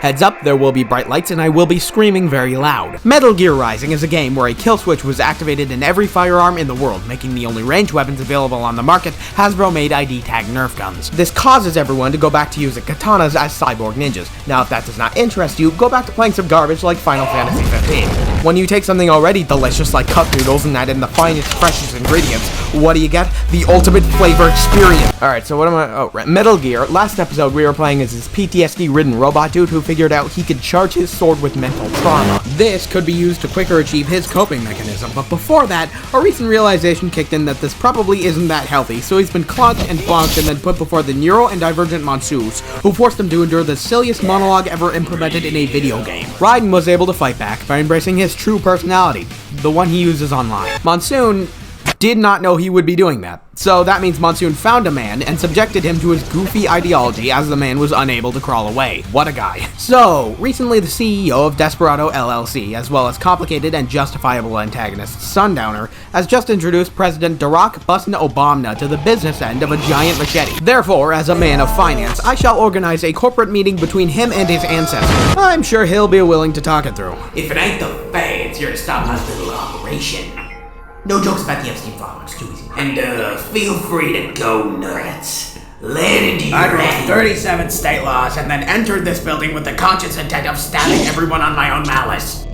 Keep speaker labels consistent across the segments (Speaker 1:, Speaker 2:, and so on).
Speaker 1: Heads up, there will be bright lights and I will be screaming very loud. Metal Gear Rising is a game where a kill switch was activated in every firearm in the world, making the only ranged weapons available on the market Hasbro-made ID tag Nerf guns. This causes everyone to go back to using katanas as cyborg ninjas. Now if that does not interest you, go back to playing some garbage like Final Fantasy 15. When you take something already delicious like cup noodles and add in the finest, freshest ingredients, what do you get? The ultimate flavor experience. Alright, so what am I... Oh, right. Metal Gear. Last episode we were playing as this PTSD-ridden robot dude who figured out he could charge his sword with mental trauma. This could be used to quicker achieve his coping mechanism, but before that, a recent realization kicked in that this probably isn't that healthy, so he's been clunked and bonked and then put before the neuro and divergent Monsoons, who forced him to endure the silliest monologue ever implemented in a video game. Raiden was able to fight back by embracing his true personality, the one he uses online. Monsoon did not know he would be doing that. So that means Monsoon found a man and subjected him to his goofy ideology as the man was unable to crawl away. What a guy. So, recently the CEO of Desperado LLC, as well as complicated and justifiable antagonist Sundowner, has just introduced President Barack Hussein Obama to the business end of a giant machete. Therefore, as a man of finance, I shall organize a corporate meeting between him and his ancestors. I'm sure he'll be willing to talk it through.
Speaker 2: If it ain't the fans here to stop my little operation. No jokes about the Epstein file, it's too easy. And feel free to go nuts. Let into your
Speaker 3: I broke 37 state laws and then entered this building with the conscious intent of stabbing everyone on my own malice.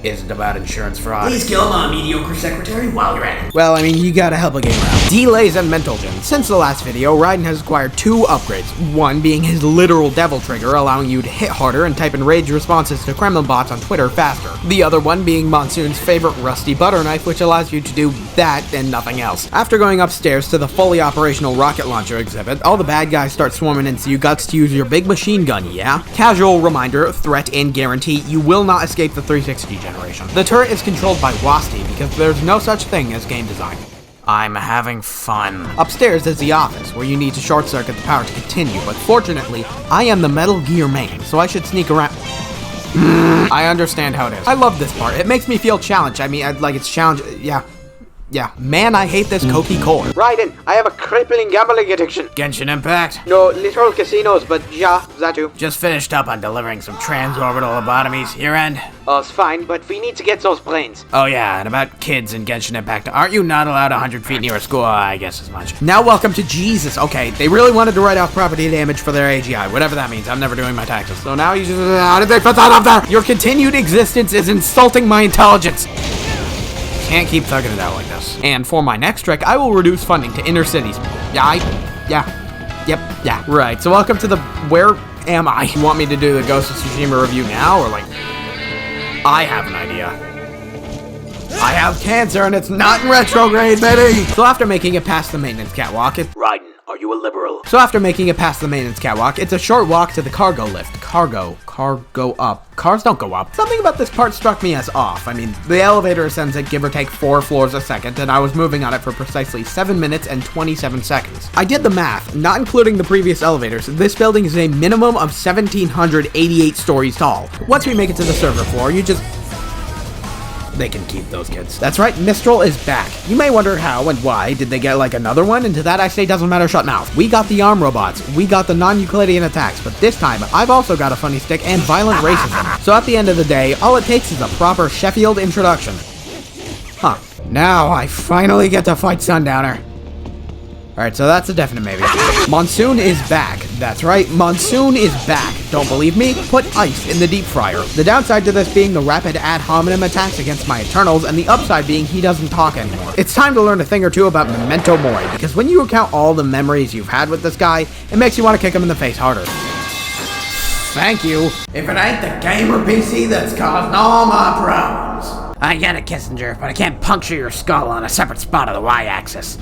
Speaker 1: Isn't about insurance fraud.
Speaker 2: Please kill my mediocre secretary while you're at it.
Speaker 1: Well, I mean, you gotta help a game out. Delays and Mentalgen. Since the last video, Raiden has acquired 2 upgrades. One being his literal devil trigger, allowing you to hit harder and type in rage responses to Kremlin bots on Twitter faster. The other one being Monsoon's favorite rusty butter knife, which allows you to do that and nothing else. After going upstairs to the fully operational rocket launcher exhibit, all the bad guys start swarming and so you guts to use your big machine gun, yeah? Casual reminder, threat and guarantee, you will not escape the 360 generation. The turret is controlled by WASD because there's no such thing as game design. I'm having fun. Upstairs is the office, where you need to short circuit the power to continue, but fortunately, I am the Metal Gear main, so I should sneak around. I understand how it is. I love this part. It makes me feel challenged. I mean, like it's challenge. Yeah. Man, I hate this Koki core.
Speaker 4: Raiden, I have a crippling gambling addiction.
Speaker 1: Genshin Impact?
Speaker 4: No, literal casinos, but yeah, that too.
Speaker 3: Just finished up on delivering some transorbital lobotomies. Your end?
Speaker 4: Oh, it's fine, but we need to get those brains.
Speaker 3: Oh yeah, and about kids in Genshin Impact. Aren't you not allowed 100 feet near a school? I guess as much.
Speaker 1: Now welcome to Jesus. Okay, they really wanted to write off property damage for their AGI, whatever that means. I'm never doing my taxes. So now you just... How did they put that up there? Your continued existence is insulting my intelligence. Can't keep thugging it out like this. And for my next trick, I will reduce funding to inner cities. Yeah. Right, so welcome to the... Where am I? You want me to do the Ghost of Tsushima review now, or like... I have an idea. I have cancer and it's not in retrograde, baby! So after making it past the maintenance catwalk,
Speaker 2: Raiden, are you a liberal?
Speaker 1: it's a short walk to the cargo lift. Cargo up. Cars don't go up. Something about this part struck me as off. I mean, the elevator ascends at give or take 4 floors a second, and I was moving on it for precisely 7 minutes and 27 seconds. I did the math, not including the previous elevators. This building is a minimum of 1,788 stories tall. Once we make it to the server floor, you just... They can keep those kids. That's right, Mistral is back. You may wonder how and why. Did they get like another one? And to that I say doesn't matter, shut mouth. We got the arm robots, we got the non-Euclidean attacks, but this time I've also got a funny stick and violent racism. So at the end of the day, all it takes is a proper Sheffield introduction. Huh. Now I finally get to fight Sundowner. Alright, so that's a definite maybe. Monsoon is back. That's right, Monsoon is back. Don't believe me? Put ice in the deep fryer. The downside to this being the rapid ad hominem attacks against my Eternals, and the upside being he doesn't talk anymore. It's time to learn a thing or two about Memento Mori, because when you recount all the memories you've had with this guy, it makes you want to kick him in the face harder. Thank you.
Speaker 3: If it ain't the gamer PC that's caused all my problems. I get it, Kissinger, but I can't puncture your skull on a separate spot of the y-axis.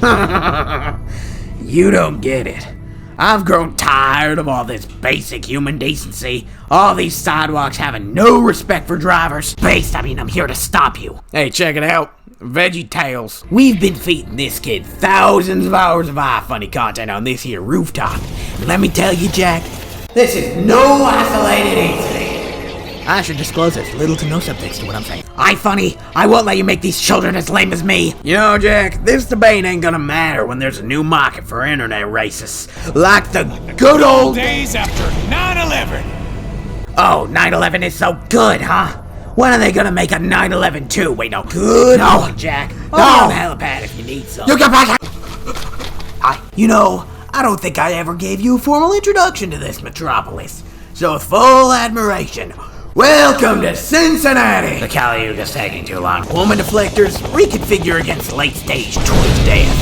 Speaker 3: You don't get it. I've grown tired of all this basic human decency. All these sidewalks having no respect for drivers. Based, I mean, I'm here to stop you.
Speaker 1: Hey, check it out. Veggie Tales.
Speaker 3: We've been feeding this kid thousands of hours of iFunny content on this here rooftop. And let me tell you, Jack, this is no isolated incident. I should disclose there's little to no subtext to what I'm saying. Funny, I won't let you make these children as lame as me. You know, Jack, this debate ain't gonna matter when there's a new market for internet racists. Like the good old
Speaker 5: days after 9/11.
Speaker 3: Oh, 9/11 is so good, huh? When are they gonna make a 9/11 2? Wait, no. Good. No, Jack.
Speaker 2: No.
Speaker 3: On the helipad if you need some.
Speaker 2: You get back!
Speaker 3: I don't think I ever gave you a formal introduction to this metropolis. So with full admiration, welcome to Cincinnati! The Caliuga's taking too long. Woman deflectors, reconfigure against late stage towards death.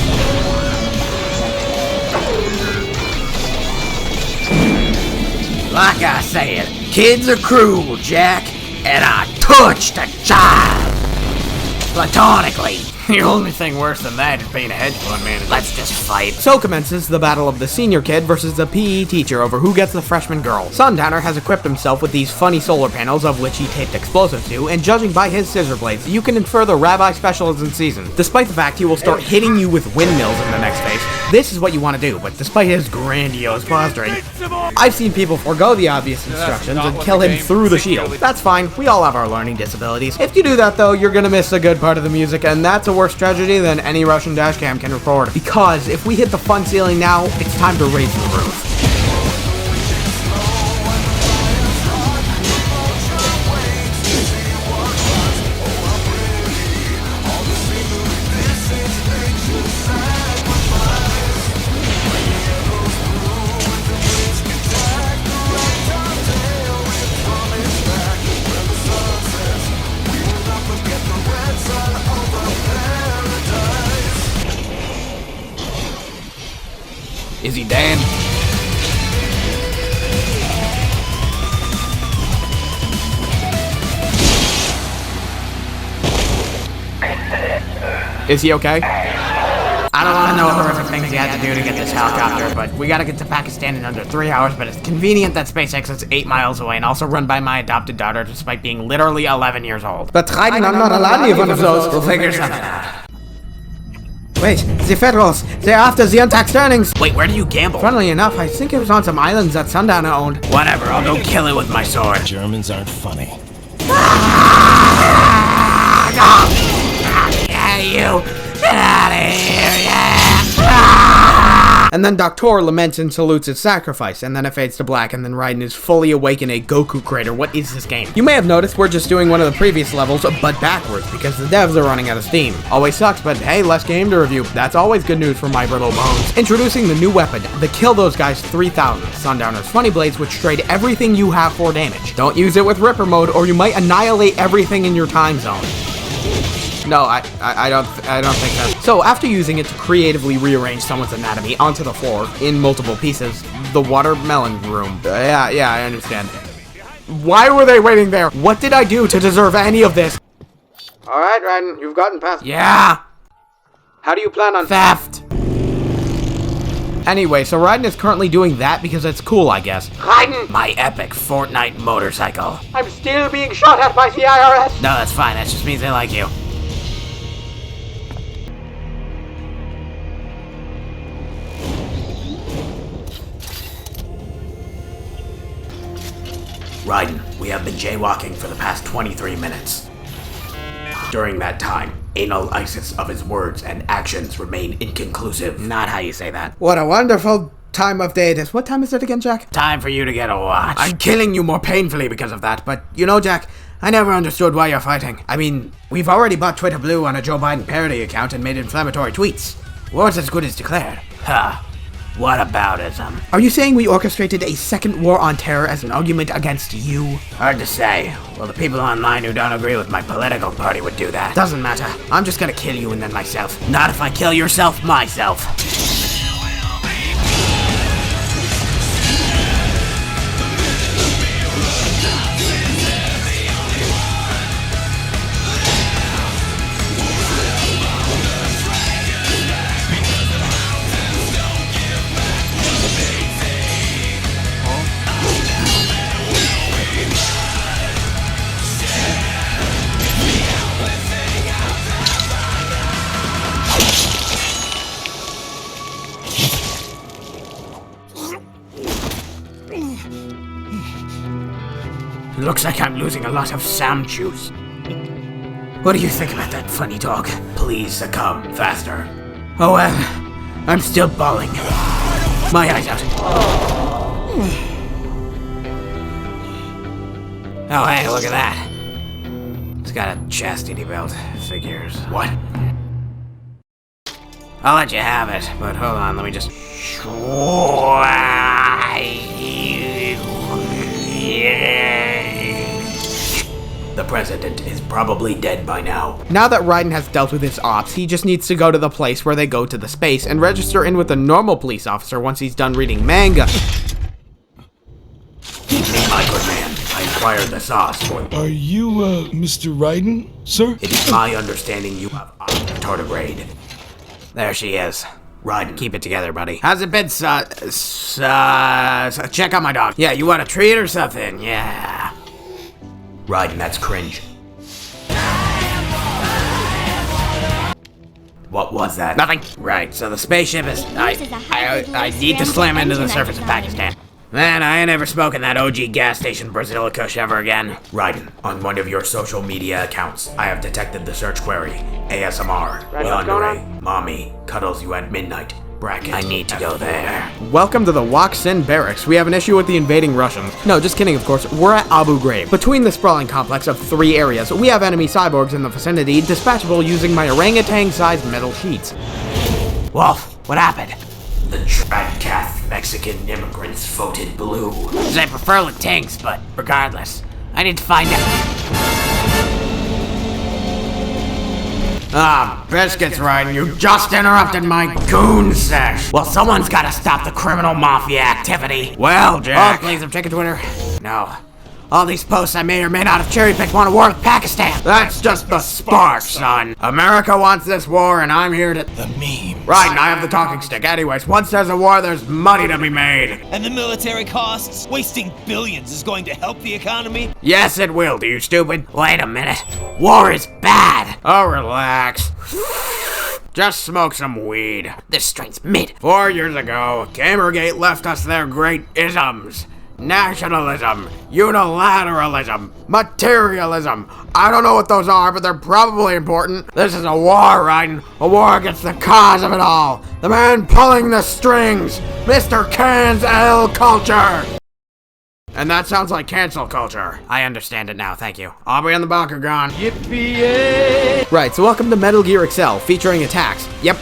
Speaker 3: Like I said, kids are cruel, Jack, and I touched a child. Platonically. The only thing worse than that is being a hedge fund manager. Let's just fight.
Speaker 1: So commences the battle of the senior kid versus the PE teacher over who gets the freshman girl. Sundowner has equipped himself with these funny solar panels of which he taped explosives to, and judging by his scissor blades, you can infer the rabbi special is in season. Despite the fact he will start hitting you with windmills in the next phase, this is what you want to do, but despite his grandiose posturing, I've seen people forego the obvious instructions and kill him through the shield. That's fine, we all have our learning disabilities. If you do that though, you're gonna miss a good part of the music, and that's a worse tragedy than any Russian dashcam can record. Because if we hit the fun ceiling now, it's time to raise the roof.
Speaker 3: Is he dead?
Speaker 1: Is he okay?
Speaker 3: I don't want to know what horrific things he had to do to get this helicopter, but we gotta get to Pakistan in under 3 hours, but it's convenient that SpaceX is 8 miles away and also run by my adopted daughter despite being literally 11 years old.
Speaker 1: But Raiden, I'm not allowed near one of those.
Speaker 3: We'll figure something out.
Speaker 1: Wait, the Federals, they're after the untaxed earnings.
Speaker 3: Wait, where do you gamble?
Speaker 1: Funnily enough, I think it was on some islands that Sundowner owned.
Speaker 3: Whatever, I'll go kill it with my sword.
Speaker 5: Germans aren't funny.
Speaker 3: Yeah, you! Get out of here, yeah!
Speaker 1: And then Doctor laments and salutes his sacrifice, and then it fades to black, and then Raiden is fully awake in a Goku crater. What is this game? You may have noticed we're just doing one of the previous levels, but backwards, because the devs are running out of steam. Always sucks, but hey, less game to review. That's always good news for my brittle bones. Introducing the new weapon, the Kill Those Guys 3000, Sundowner's Funny Blades, which trade everything you have for damage. Don't use it with Ripper mode, or you might annihilate everything in your time zone. No, I don't think that. So after using it to creatively rearrange someone's anatomy onto the floor in multiple pieces, the watermelon room. Yeah, I understand. Why were they waiting there? What did I do to deserve any of this?
Speaker 4: Alright, Raiden, you've gotten past.
Speaker 3: Yeah!
Speaker 4: How do you plan on
Speaker 3: Theft!
Speaker 1: Anyway, so Raiden is currently doing that because it's cool, I guess.
Speaker 4: Raiden!
Speaker 3: My epic Fortnite motorcycle.
Speaker 4: I'm still being shot at by the IRS!
Speaker 3: No, that's fine, that just means they like you. Raiden, we have been jaywalking for the past 23 minutes. During that time, analysis of his words and actions remain inconclusive. Not how you say that.
Speaker 1: What a wonderful time of day it is. What time is it again, Jack?
Speaker 3: Time for you to get a watch.
Speaker 1: I'm killing you more painfully because of that, but you know, Jack, I never understood why you're fighting. I mean, we've already bought Twitter Blue on a Joe Biden parody account and made inflammatory tweets. War's as good as declared.
Speaker 3: Ha! What aboutism?
Speaker 1: Are you saying we orchestrated a second war on terror as an argument against you?
Speaker 3: Hard to say. Well, the people online who don't agree with my political party would do that.
Speaker 1: Doesn't matter. I'm just gonna kill you and then myself.
Speaker 3: Not if I kill yourself myself. Looks like I'm losing a lot of sound juice. What do you think about that, funny dog?
Speaker 2: Please succumb faster.
Speaker 3: Oh well, I'm still bawling. My eyes out. Oh hey, look at that. It's got a chastity belt. Figures.
Speaker 2: What?
Speaker 3: I'll let you have it, but hold on, let me just...
Speaker 2: The president is probably dead by now.
Speaker 1: Now that Raiden has dealt with his ops, he just needs to go to the place where they go to the space and register in with a normal police officer once he's done reading manga.
Speaker 2: My good man, I inquired the sauce for...
Speaker 5: Are you, Mr. Raiden, sir?
Speaker 2: It is my understanding you have tardigrade.
Speaker 3: There she is.
Speaker 2: Raiden,
Speaker 3: Keep it together, buddy. How's it been, check out my dog. Yeah, you want a treat or something? Yeah.
Speaker 2: Raiden, that's cringe. What was that?
Speaker 3: Nothing. Right, so the spaceship is... I need to slam into the surface of Pakistan. Man, I ain't ever smoking that OG gas station Brazil Kush ever again.
Speaker 2: Raiden, on one of your social media accounts, I have detected the search query. ASMR. Yandere. Mommy. Cuddles you at midnight. Bracket.
Speaker 3: I need to go there.
Speaker 1: Welcome to the Waksin Barracks. We have an issue with the invading Russians. No, just kidding, of course. We're at Abu Ghraib. Between the sprawling complex of 3 areas, we have enemy cyborgs in the vicinity, dispatchable using my orangutan-sized metal sheets.
Speaker 3: Wolf, what happened?
Speaker 2: The Jackass Mexican immigrants voted blue.
Speaker 3: I prefer Latinx, but regardless, I need to find out. Ah, biscuits, Raiden, you just interrupted my goon sesh. Well, someone's gotta stop the criminal mafia activity. Well, Jack. Oh, please, I'm checking Twitter. No. All these posts I may or may not have cherry-picked want a war with Pakistan. That's just the spark, son. America wants this war, and I'm here to...
Speaker 5: The meme.
Speaker 3: Raiden, I have the talking stick. Anyways, once there's a war, there's money to be made.
Speaker 6: And the military costs? Wasting billions is going to help the economy?
Speaker 3: Yes, it will, do you stupid? Wait a minute. War is bad. Oh, relax. Just smoke some weed. This strain's mid. 4 years ago, Gamergate left us their great isms. Nationalism, unilateralism, materialism. I don't know what those are, but they're probably important. This is a war, Raiden. A war against the cause of it all. The man pulling the strings. Mr. Cans L Culture. And that sounds like cancel culture. I understand it now, thank you. Aubrey and the Bonker gone. Yippee!
Speaker 1: Right, so welcome to Metal Gear XL, featuring attacks. Yep,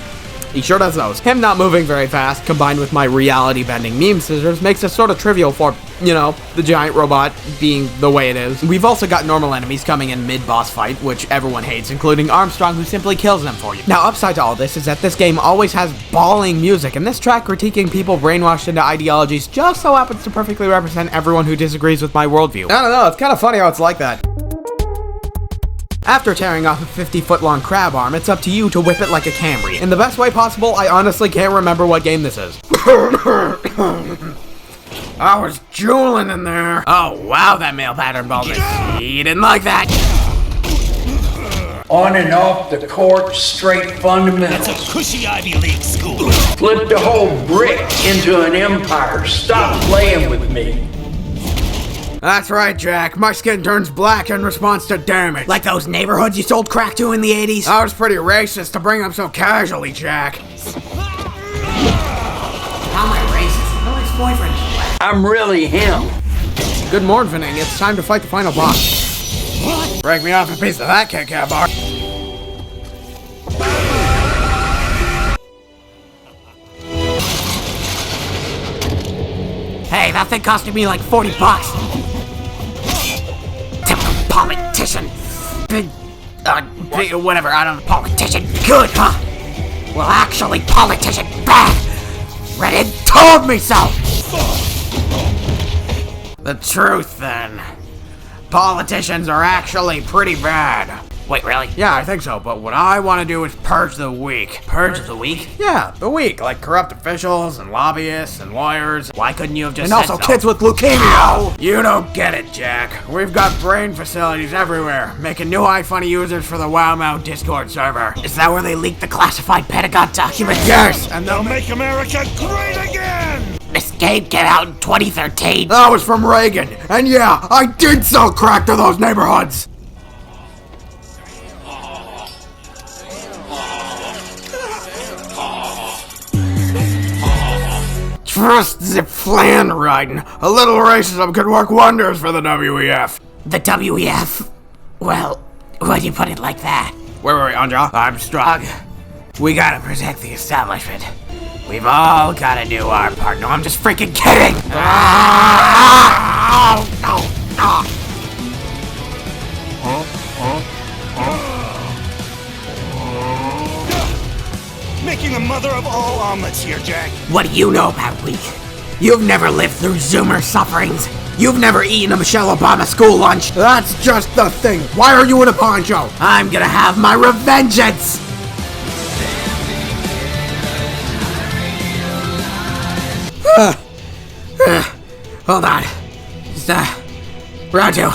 Speaker 1: he sure does those. Him not moving very fast, combined with my reality-bending meme scissors, makes it sort of trivial for, you know, the giant robot being the way it is. We've also got normal enemies coming in mid-boss fight, which everyone hates, including Armstrong, who simply kills them for you. Now, upside to all this is that this game always has bawling music, and this track critiquing people brainwashed into ideologies just so happens to perfectly represent everyone who disagrees with my worldview. I don't know, it's kind of funny how it's like that. After tearing off a 50-foot-long crab arm, it's up to you to whip it like a Camry. In the best way possible, I honestly can't remember what game this is.
Speaker 3: I was drooling in there. Oh, wow, that male pattern baldness. He didn't like that.
Speaker 7: On and off the court, straight fundamentals.
Speaker 6: It's a cushy Ivy League school.
Speaker 7: Flip the whole brick into an empire. Stop playing with me.
Speaker 3: That's right, Jack. My skin turns black in response to damage. Like those neighborhoods you sold crack to in the 80s? I was pretty racist to bring up so casually, Jack.
Speaker 2: How am I racist? No, his boyfriend is black.
Speaker 7: I'm really him.
Speaker 1: Good morning, it's time to fight the final boss.
Speaker 3: Break me off a piece of that Kit Kat bar. Hey, that thing costed me like 40 bucks. Typical politician. Big, whatever, I don't know. Politician good, huh? Well, actually, politician bad. Reddit told me so. The truth, then. Politicians are actually pretty bad. Wait, really? Yeah, I think so, but what I want to do is purge the weak. Purge the weak? Yeah, the weak, like corrupt officials and lobbyists and lawyers. Why couldn't you have just
Speaker 1: And
Speaker 3: said
Speaker 1: also
Speaker 3: so?
Speaker 1: kids with leukemia!
Speaker 3: Ow! You don't get it, Jack. We've got brain facilities everywhere, making new iFunny users for the WowMow Discord server. Is that where they leaked the classified Pentagon document? Yes, and
Speaker 6: They'll make America great again!
Speaker 3: Miss game came out in 2013.
Speaker 1: That was from Reagan. And yeah, I did sell crack to those neighborhoods. Trust the plan, Raiden. A little racism could work wonders for the WEF.
Speaker 3: The WEF? Well, why do you put it like that?
Speaker 1: Wait, Andra.
Speaker 3: Armstrong, we gotta protect the establishment. We've all gotta do our part. No, I'm just freaking kidding!
Speaker 6: Making a mother of all omelets here, Jack.
Speaker 3: What do you know about weak? You've never lived through Zoomer sufferings. You've never eaten a Michelle Obama school lunch.
Speaker 1: That's just the thing. Why are you in a poncho?
Speaker 3: I'm gonna have my revengeance! Hold on. It's, Roger.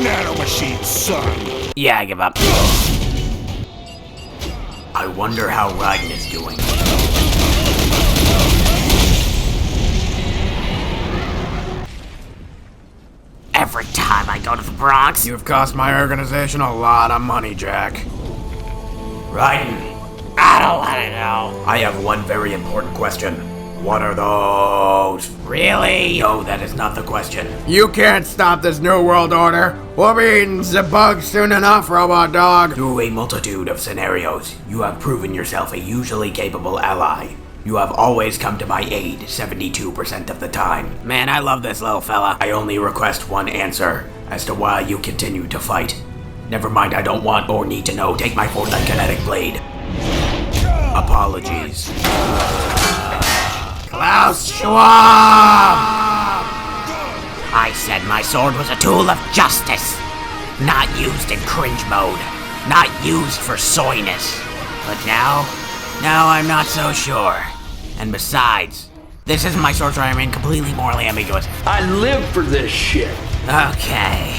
Speaker 6: Nanomachine, son.
Speaker 3: Yeah, I give up.
Speaker 2: I wonder how Raiden is doing.
Speaker 3: Every time I go to the Bronx,
Speaker 1: You've cost my organization a lot of money, Jack.
Speaker 2: Raiden,
Speaker 3: I don't wanna know.
Speaker 2: I have one very important question. What are those?
Speaker 3: Really?
Speaker 2: No, that is not the question.
Speaker 1: You can't stop this new world order. We'll be eating the bugs soon enough, robot dog.
Speaker 2: Through a multitude of scenarios, you have proven yourself a usually capable ally. You have always come to my aid 72% of the time.
Speaker 3: Man, I love this little fella.
Speaker 2: I only request one answer as to why you continue to fight. Never mind, I don't want or need to know. Take my Fortnite kinetic blade. Apologies.
Speaker 3: Klaus Schwab! I said my sword was a tool of justice. Not used in cringe mode. Not used for soyness. But now I'm not so sure. And besides, this isn't my sword, so I remain completely morally ambiguous.
Speaker 7: I live for this shit.
Speaker 3: Okay.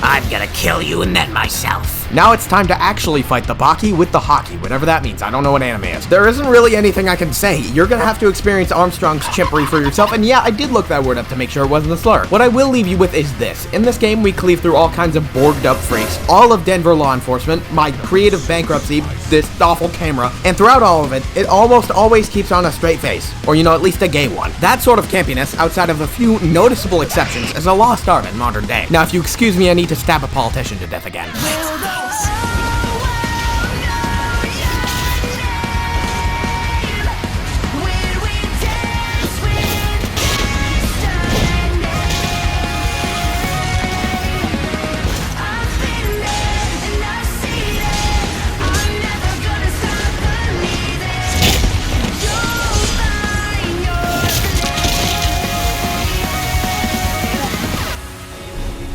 Speaker 3: I'm gonna kill you and then myself.
Speaker 1: Now it's time to actually fight the Baki with the hockey, whatever that means. I don't know what anime is. There isn't really anything I can say. You're gonna have to experience Armstrong's chimpery for yourself, and yeah, I did look that word up to make sure it wasn't a slur. What I will leave you with is this. In this game, we cleave through all kinds of borged up freaks, all of Denver law enforcement, my creative bankruptcy, this awful camera, and throughout all of it, it almost always keeps on a straight face. Or, at least a gay one. That sort of campiness, outside of a few noticeable exceptions, is a lost art in modern day. Now, if you excuse me, I need to stab a politician to death again.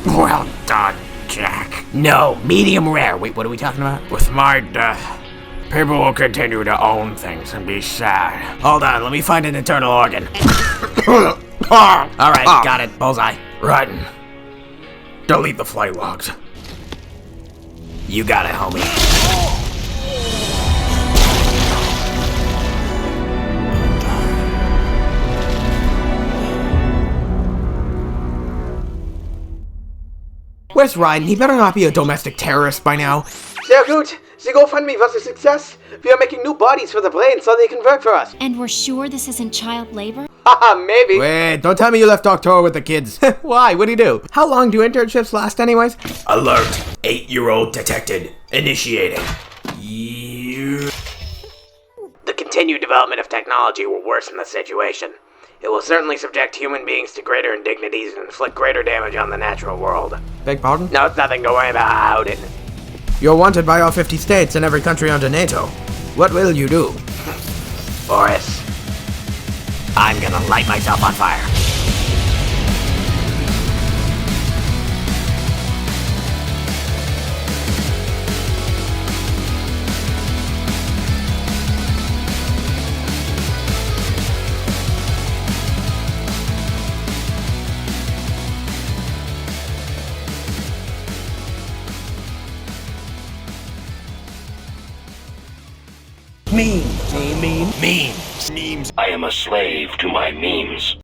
Speaker 3: Well done, Jack. No, medium rare. Wait, what are we talking about?
Speaker 1: With my death, people will continue to own things and be sad.
Speaker 3: Hold on, let me find an internal organ. Alright, got it. Bullseye.
Speaker 1: Raiden, delete the flight logs.
Speaker 3: You got it, homie.
Speaker 1: Where's Raiden? He better not be a domestic terrorist by now.
Speaker 4: Sehr gut. The GoFundMe was a success. We are making new bodies for the brain so they can work for us.
Speaker 8: And we're sure this isn't child labor?
Speaker 4: Haha, maybe.
Speaker 1: Wait, don't tell me you left Doctor with the kids. Why? What'd he do? How long do internships last anyways?
Speaker 2: Alert. 8-year-old detected. Initiating.
Speaker 3: The continued development of technology will worsen the situation. It will certainly subject human beings to greater indignities and inflict greater damage on the natural world.
Speaker 1: Beg pardon?
Speaker 3: No, it's nothing to worry about.
Speaker 1: You're wanted by all 50 states and every country under NATO. What will you do?
Speaker 3: Boris, I'm gonna light myself on fire.
Speaker 6: Memes. Memes.
Speaker 7: I am a slave to my memes.